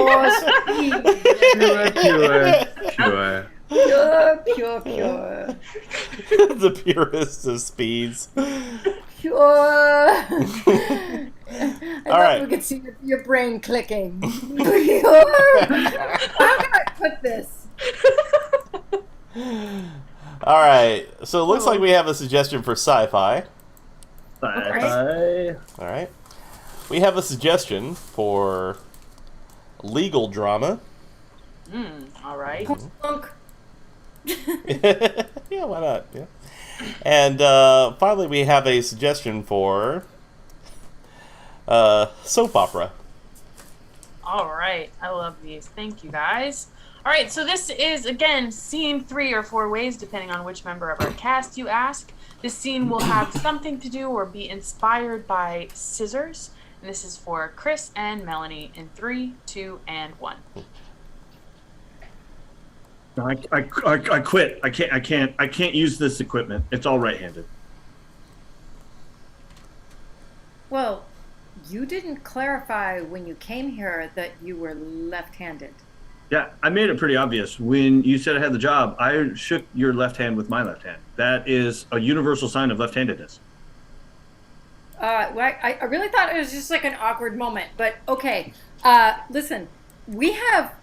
Pure. The purest of speeds. Pure. All right. We can see your brain clicking. How can I put this? All right. So it looks like we have a suggestion for sci-fi. Sci-fi. All right. We have a suggestion for legal drama. All right. Yeah, why not? Yeah. And finally, we have a suggestion for soap opera. All right. I love these. Thank you, guys. All right. So this is, again, scene 3 or 4 ways, depending on which member of our cast you ask. This scene will have something to do or be inspired by scissors. And this is for Chris and Melanie in 3, 2, and 1. No, I quit. I can't use this equipment. It's all right-handed. Well, you didn't clarify when you came here that you were left-handed. Yeah, I made it pretty obvious. When you said I had the job, I shook your left hand with my left hand. That is a universal sign of left-handedness. Well, I really thought it was just like an awkward moment, but okay. Listen, we have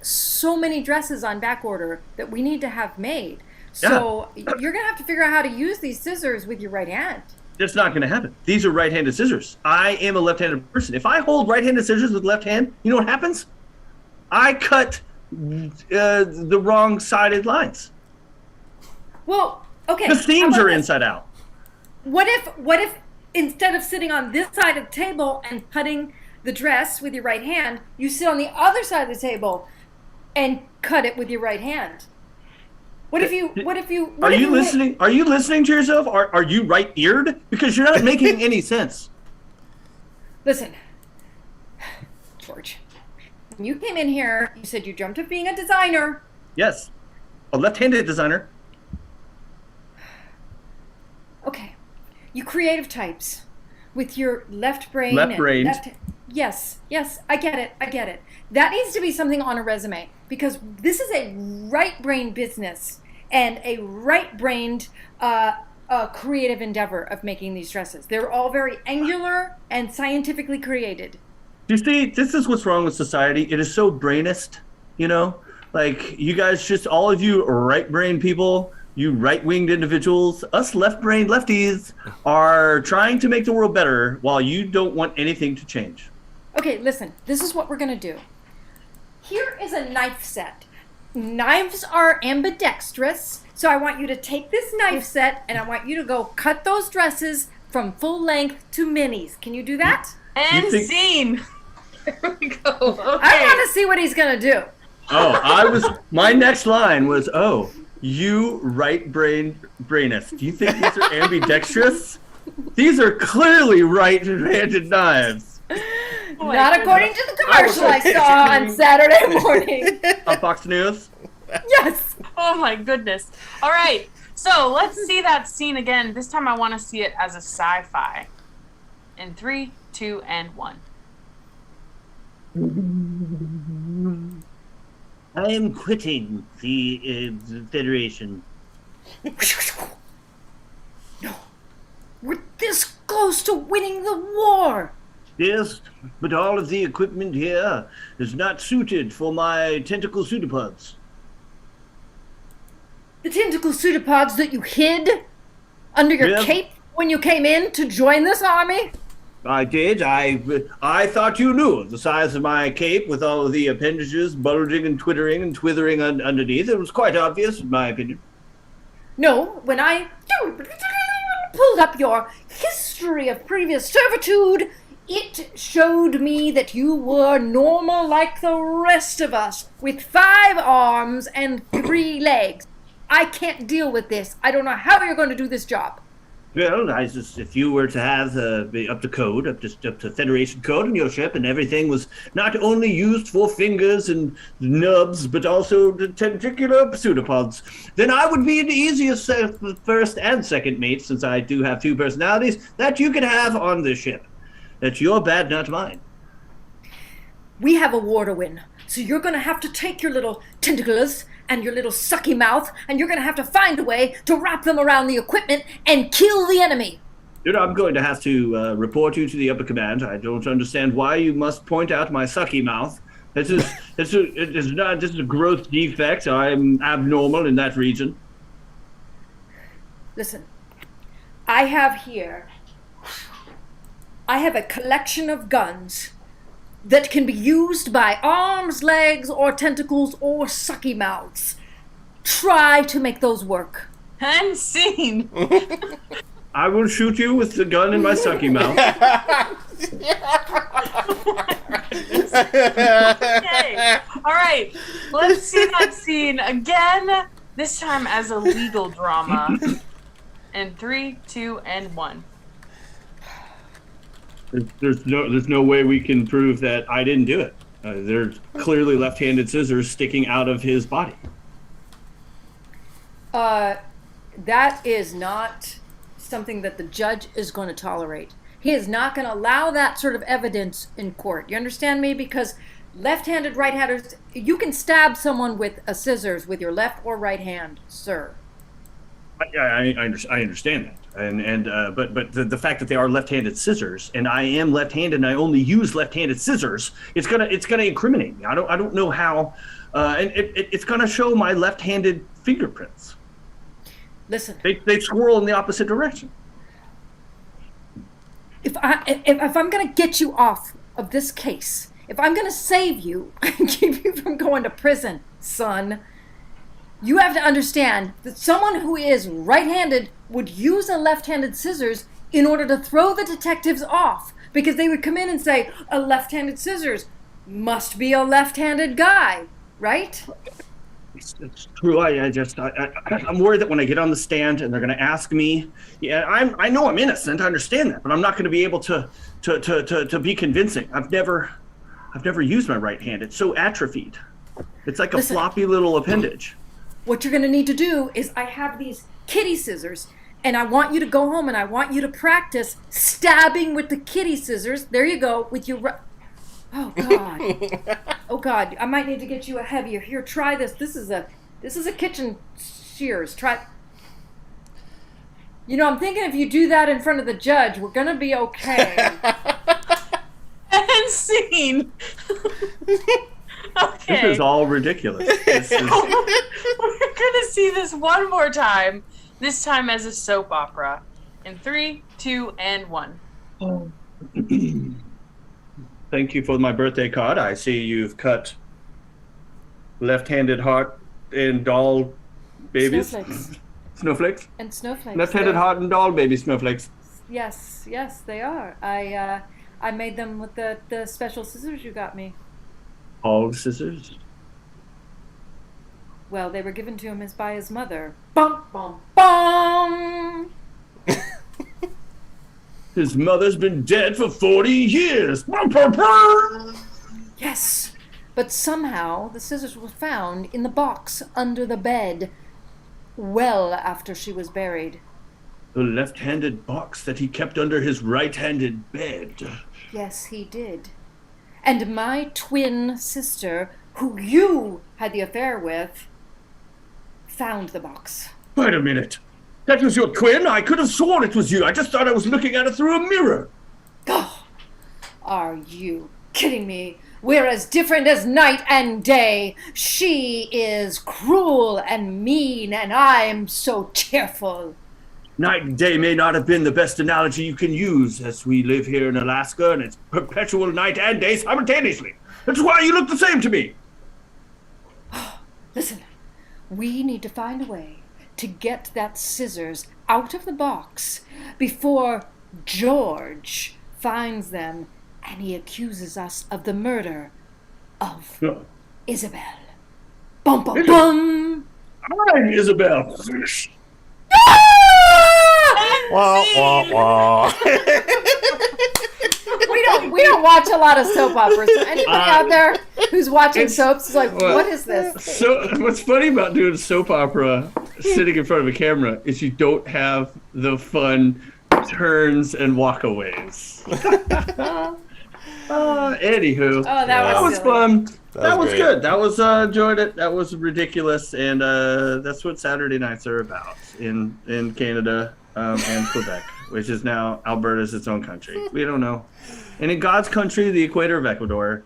so many dresses on back order that we need to have made. So you're going to have to figure out how to use these scissors with your right hand. That's not going to happen. These are right-handed scissors. I am a left-handed person. If I hold right-handed scissors with left hand, you know what happens? I cut the wrong-sided lines. Well, okay. The seams are inside out. What if instead of sitting on this side of the table and cutting the dress with your right hand, you sit on the other side of the table and cut it with your right hand? What if you Are you listening? Are you listening to yourself? Are you right-eared? Because you're not making any sense. Listen, George, when you came in here, you said you dreamt of being a designer. Yes, a left-handed designer. Okay, you creative types with your left brain. Left-brained. Yes, I get it. That needs to be something on a resume because this is a right-brained business and a right-brained creative endeavor of making these dresses. They're all very angular and scientifically created. You see, this is what's wrong with society. It is so brainist, you know? Like, you guys just, all of you right-brained people, you right-winged individuals, us left-brained lefties are trying to make the world better while you don't want anything to change. Okay, listen, this is what we're going to do. Here is a knife set. Knives are ambidextrous, so I want you to take this knife set and I want you to go cut those dresses from full length to minis. Can you do that? And scene. There we go. Okay. I want to see what he's going to do. My next line was, you right-brainist. Do you think these are ambidextrous? These are clearly right-handed knives. Not according to the commercial I saw on Saturday morning. On Fox News? Yes. Oh my goodness. All right. So let's see that scene again. This time I want to see it as a sci-fi. In 3, 2, and 1. I am quitting the Federation. No. We're this close to winning the war. Yes, but all of the equipment here is not suited for my tentacle pseudopods. The tentacle pseudopods that you hid under your cape when you came in to join this army? I did. I thought you knew the size of my cape with all of the appendages bulging and twittering underneath. It was quite obvious, in my opinion. No, when I pulled up your history of previous servitude, it showed me that you were normal like the rest of us, with 5 arms and 3 legs. I can't deal with this. I don't know how you're going to do this job. Well, if you were to have up to code, up to Federation code in your ship, and everything was not only used for fingers and nubs, but also the tentacular pseudopods, then I would be the easiest first and second mate, since I do have 2 personalities, that you can have on this ship. That's your bad, not mine. We have a war to win, so you're going to have to take your little tentacles and your little sucky mouth, and you're going to have to find a way to wrap them around the equipment and kill the enemy. Dude, I'm going to have to report you to the upper command. I don't understand why you must point out my sucky mouth. This is a gross defect. I'm abnormal in that region. Listen, I have a collection of guns that can be used by arms, legs, or tentacles, or sucky mouths. Try to make those work. And scene. I will shoot you with the gun in my sucky mouth. Okay. All right. Let's see that scene again. This time as a legal drama. In 3, 2, and 1. There's no way we can prove that I didn't do it. There's clearly left-handed scissors sticking out of his body. That is not something that the judge is going to tolerate. He is not going to allow that sort of evidence in court. You understand me? Because left-handed, right-handers, you can stab someone with a scissors with your left or right hand, sir. I understand that. But the fact that they are left-handed scissors, and I am left-handed, and I only use left-handed scissors, it's gonna incriminate me. I don't know how, and it's gonna show my left-handed fingerprints. Listen, they swirl in the opposite direction. If I'm gonna get you off of this case, if I'm gonna save you and keep you from going to prison, son, you have to understand that someone who is right-handed would use a left-handed scissors in order to throw the detectives off, because they would come in and say, a left-handed scissors must be a left-handed guy, right? It's true. I'm worried that when I get on the stand and they're going to ask me, I know I'm innocent. I understand that, but I'm not going to be able to be convincing. I've never used my right hand. It's so atrophied. It's like a floppy little appendage. What you're going to need to do is I have these kitty scissors, and I want you to go home and I want you to practice stabbing with the kitty scissors. There you go, with your... Oh, God. Oh, God. I might need to get you a heavier. Here, try this. This is a kitchen shears. Try... You know, I'm thinking if you do that in front of the judge, we're going to be okay. And scene. Okay. This is all ridiculous. We're gonna see this one more time. This time as a soap opera. In 3, 2, and 1. Thank you for my birthday card. I see you've cut left-handed heart and doll babies. Snowflakes. And snowflakes. Left-handed heart and doll baby snowflakes. Yes, they are. I made them with the special scissors you got me. All scissors? Well, they were given to him by his mother. Bum, bum, bum! His mother's been dead for 40 years! Bum, bum, bum. Yes, but somehow the scissors were found in the box under the bed well after she was buried. The left-handed box that he kept under his right-handed bed. Yes, he did. And my twin sister, who you had the affair with, found the box. Wait a minute. That was your twin? I could have sworn it was you. I just thought I was looking at it through a mirror. Oh, are you kidding me? We're as different as night and day. She is cruel and mean, and I'm so cheerful. Night and day may not have been the best analogy you can use, as we live here in Alaska, and it's perpetual night and day simultaneously. That's why you look the same to me. Listen, we need to find a way to get that scissors out of the box before George finds them and he accuses us of the murder of Isabel. Bum, bum, bum! I'm Isabel. Wah, wah, wah. We don't watch a lot of soap operas. So anybody out there who's watching soaps is like, what is this? So what's funny about doing a soap opera sitting in front of a camera is you don't have the fun turns and walkaways. Anywho. Oh, that was fun. That was great. good. That was enjoyed it. That was ridiculous, and that's what Saturday nights are about in Canada and Quebec, which is now Alberta's its own country. We don't know. And in God's country, the equator of Ecuador,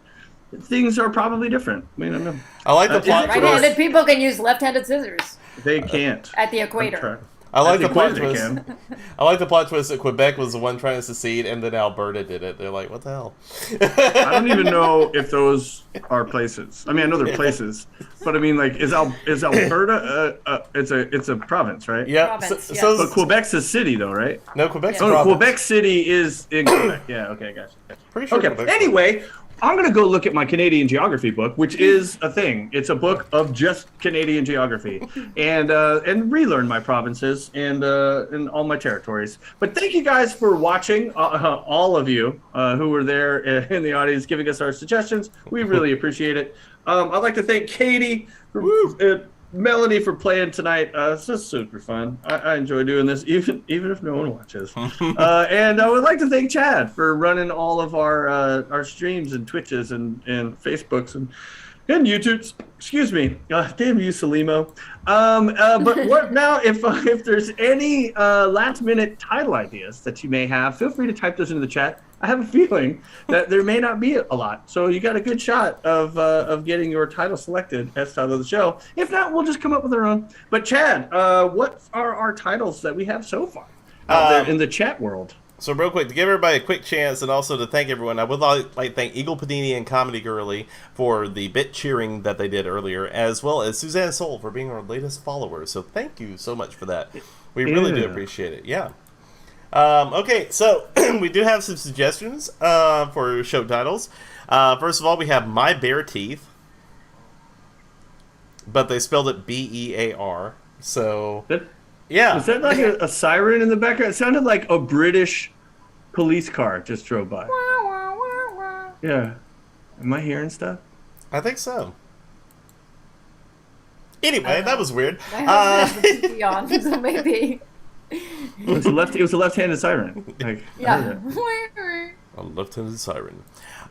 things are probably different. We don't know. I like the plot Right-handed twist. people can use left-handed scissors They can't. at the equator. I like the plot They twist. can. I like the plot twist that Quebec was the one trying to secede, and then Alberta did it. They're like, what the hell? I don't even know if those are places. I mean, I know they're places, but I mean, like, is Alberta? It's a province, right? Yeah. Province, yes. But Quebec's a city, though, right? No, Quebec's Oh, no, province. Quebec City is in Quebec. Yeah. Okay, gotcha. Pretty sure Okay. Quebec's Anyway, I'm gonna go look at my Canadian geography book, which is a thing. It's a book of just Canadian geography, and relearn my provinces and all my territories. But thank you guys for watching, all of you who were there in the audience, giving us our suggestions. We really appreciate it. I'd like to thank Katie, Melanie for playing tonight. It's just super fun. I enjoy doing this, even if no one watches. And I would like to thank Chad for running all of our streams and Twitches and Facebooks and YouTubes. Excuse me. Damn you, Salimo. But what now? If there's any last minute title ideas that you may have, feel free to type those into the chat. I have a feeling that there may not be a lot, so you got a good shot of getting your title selected as title of the show. If not, we'll just come up with our own. But Chad, what are our titles that we have so far out there in the chat world? So real quick, to give everybody a quick chance and also to thank everyone, I would like to thank Eagle Panini and Comedy Girly for the bit cheering that they did earlier, as well as Suzanne Soul for being our latest follower. So thank you so much for that. We really do appreciate it. Yeah. Okay, so we do have some suggestions for show titles. First of all, we have My Bare Teeth. but they spelled it B-E-A-R. So, yeah. Was that like a siren in the background? It sounded like a British police car just drove by. Yeah. Am I hearing stuff? I think so. Anyway, that was weird. My husband has the TV on, so maybe. It was a left-handed siren. Like, yeah. A left-handed siren.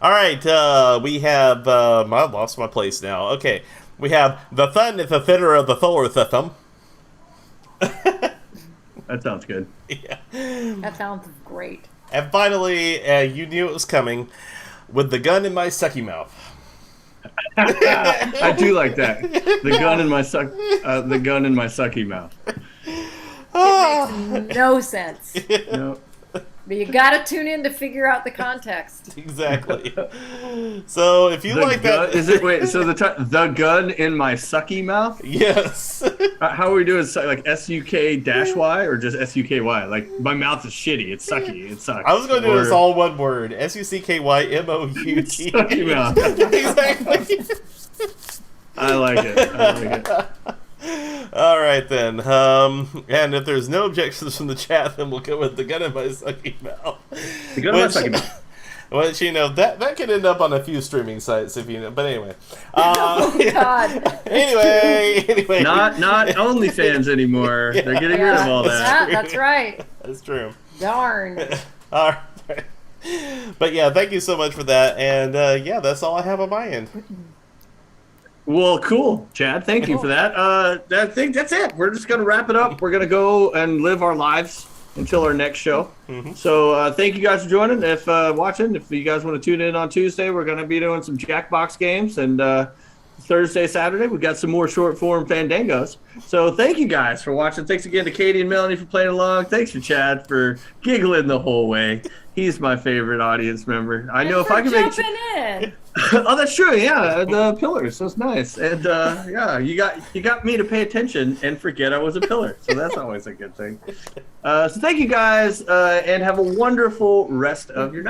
All right, we have. I lost my place now. Okay, we have the thun at the theater of the Thor thumb. That sounds good. Yeah. That sounds great. And finally, you knew it was coming with the gun in my sucky mouth. I do like that. The gun in my sucky mouth. It makes no sense. No. But you gotta tune in to figure out the context. Exactly. So if you like that, is it wait? So the gun in my sucky mouth? Yes. How are we doing? Like SUK-Y or just SUKY? Like my mouth is shitty. It's sucky. It sucks. I was going to do this all one word. SUCKYMOUT. Sucky mouth. Exactly. I like it. All right then. And if there's no objections from the chat, then we'll go with the gun in my sucky mouth. The gun in my sucky mouth. Which, you know, that could end up on a few streaming sites if you know. But anyway. Oh God. Anyway. Not OnlyFans anymore. Yeah. They're getting rid of all that. Yeah, that's right. That's true. Darn. All right. But yeah, thank you so much for that. And yeah, that's all I have on my end. Well, cool, Chad. Thank you for that. I think that's it. We're just going to wrap it up. We're going to go and live our lives until our next show. Mm-hmm. So thank you guys for joining. If watching, if you guys want to tune in on Tuesday, we're going to be doing some Jackbox games. And Thursday, Saturday, we got some more short form Fandangos. So thank you guys for watching. Thanks again to Katie and Melanie for playing along. Thanks to Chad for giggling the whole way. He's my favorite audience member. I know if I can make in. Oh, that's true. Yeah, the pillars. That's nice. And yeah, you got me to pay attention and forget I was a pillar. So that's always a good thing. So thank you guys, and have a wonderful rest of your night.